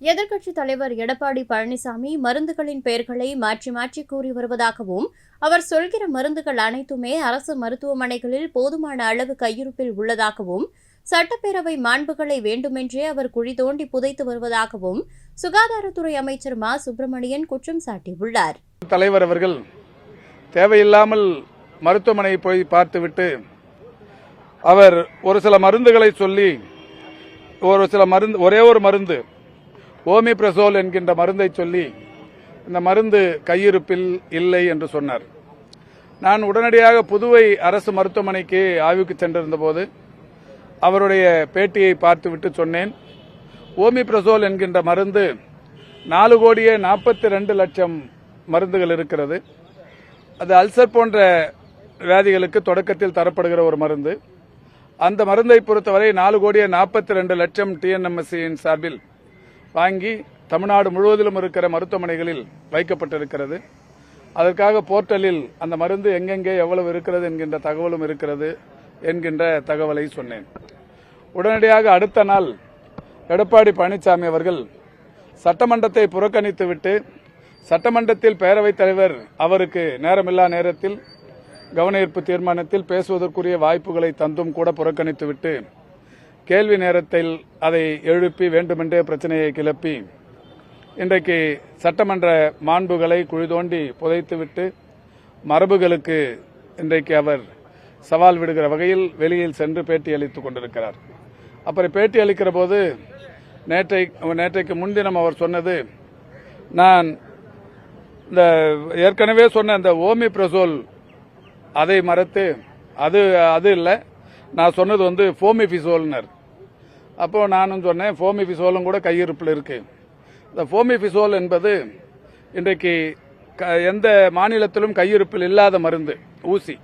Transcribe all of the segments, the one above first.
எதிர்க்கட்சித் தலைவர் எடப்பாடி பழனிசாமி மருந்துகளின் பெயர்களை மாற்றி மாற்றி கூறி வருவதாகவும், அவர் சொல்கிற மருந்துகள் அனைத்துமே அரசு மருத்துவமனைகளில் போதுமான அளவு கையிருப்பில் உள்ளதாகவும், சட்டப்பேரவை மாண்புகளை வேண்டுமென்றே அவர் குழி தோண்டி புதைத்து வருவதாகவும் சுகாதாரத்துறை அமைச்சர் மா சுப்பிரமணியன் குற்றம் சாட்டியுள்ளார். தலைவர் அவர்கள் தேவையில்லாமல் மருத்துவமனையை போய் பார்த்துவிட்டு அவர் ஒரு சில மருந்துகளை சொல்லி ஒரே ஒரு மருந்து ஓமிப்ரசோல் என்கின்ற மருந்தை சொல்லி இந்த மருந்து கையிருப்பில் இல்லை என்று சொன்னார். நான் உடனடியாக புதுவை அரசு மருத்துவமனைக்கு ஆய்வுக்கு சென்றிருந்தபோது அவருடைய பேட்டியை பார்த்துவிட்டு சொன்னேன், ஓமிப்ரசோல் என்கின்ற மருந்து 4,42,00,000 மருந்துகள் இருக்கிறது. அது அல்சர் போன்ற வியாதிகளுக்கு தொடக்கத்தில் தரப்படுகிற ஒரு மருந்து. அந்த மருந்தை பொறுத்தவரை 4,42,00,000 டிஎன்எம்எஸ்சியின் சார்பில் வாங்கி தமிழ்நாடு முழுவதிலும் இருக்கிற மருத்துவமனைகளில் வைக்கப்பட்டிருக்கிறது. அதற்காக போர்ட்டலில் அந்த மருந்து எங்கெங்கே எவ்வளவு இருக்கிறது என்கின்ற தகவலும் இருக்கிறது என்கின்ற தகவலை சொன்னேன். உடனடியாக அடுத்த நாள் எடப்பாடி பழனிசாமி அவர்கள் சட்டமன்றத்தை புறக்கணித்துவிட்டு சட்டமன்றத்தில் பேரவைத் தலைவர் அவருக்கு நேரமில்லா நேரத்தில் கவனஈர்ப்பு தீர்மானத்தில் பேசுவதற்குரிய வாய்ப்புகளை தந்தும் கூட புறக்கணித்துவிட்டு கேள்வி நேரத்தில் அதை எழுப்பி வேண்டுமென்றே பிரச்சனையை கிளப்பி இன்றைக்கு சட்டமன்ற மாண்புகளை குழி தோண்டி புதைத்துவிட்டு மரபுகளுக்கு இன்றைக்கு அவர் சவால் விடுகிற வகையில் வெளியில் சென்று பேட்டி அளித்துக் கொண்டிருக்கிறார். அப்புறம் பேட்டி அளிக்கிற போது நேற்றைக்கு முன்தினம் அவர் சொன்னது, நான் இந்த ஏற்கனவே சொன்ன இந்த ஓமிப்ரசோல் அதை மறத்து அது இல்லை, நான் சொன்னது ஃபோமிபிசோல்னர். அப்போ நானும் சொன்னேன், ஃபோமிபிசோலும் கூட கையிருப்பில் இருக்கு. இந்த ஃபோமிபிசோல் என்பது இன்றைக்கு எந்த மாநிலத்திலும் கையிருப்பில் இல்லாத மருந்து, ஊசி.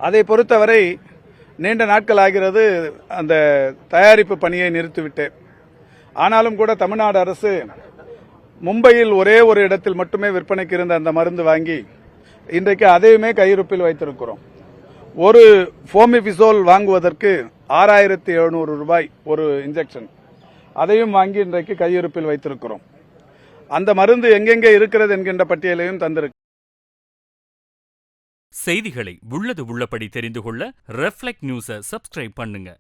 அதை பொறுத்தவரை நீண்ட நாட்கள் ஆகிறது அந்த தயாரிப்பு பணியை நிறுத்திவிட்டேன். ஆனாலும் கூட தமிழ்நாடு அரசு மும்பையில் ஒரே ஒரு இடத்தில் மட்டுமே விற்பனைக்கு இருந்த அந்த மருந்து வாங்கி இன்றைக்கு அதையுமே கையிருப்பில் வைத்திருக்கிறோம். ஒரு ஃபோமிபிசோல் வாங்குவதற்கு 6,700 ரூபாய் ஒரு இன்ஜெக்ஷன். அதையும் வாங்கி இன்றைக்கு கையிருப்பில் வைத்திருக்கிறோம். அந்த மருந்து எங்கெங்கே இருக்கிறது என்கின்ற பட்டியலையும் தந்திருக்கு. செய்திகளை உள்ளது உள்ளபடி தெரிந்து கொள்ள ரெஃப்ளெக்ட் நியூஸை சப்ஸ்கிரைப் பண்ணுங்க.